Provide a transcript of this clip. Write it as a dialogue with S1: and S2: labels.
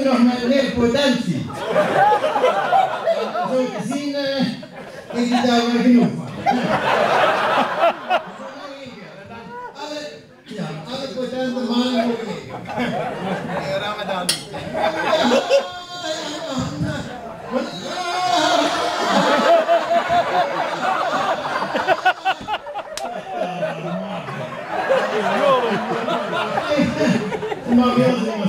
S1: nog meer potentie. Zo te zien is hij daar wel genoeg van. Alle potente mannen moeten liggen.
S2: Ramadan.
S1: Je mag heel veel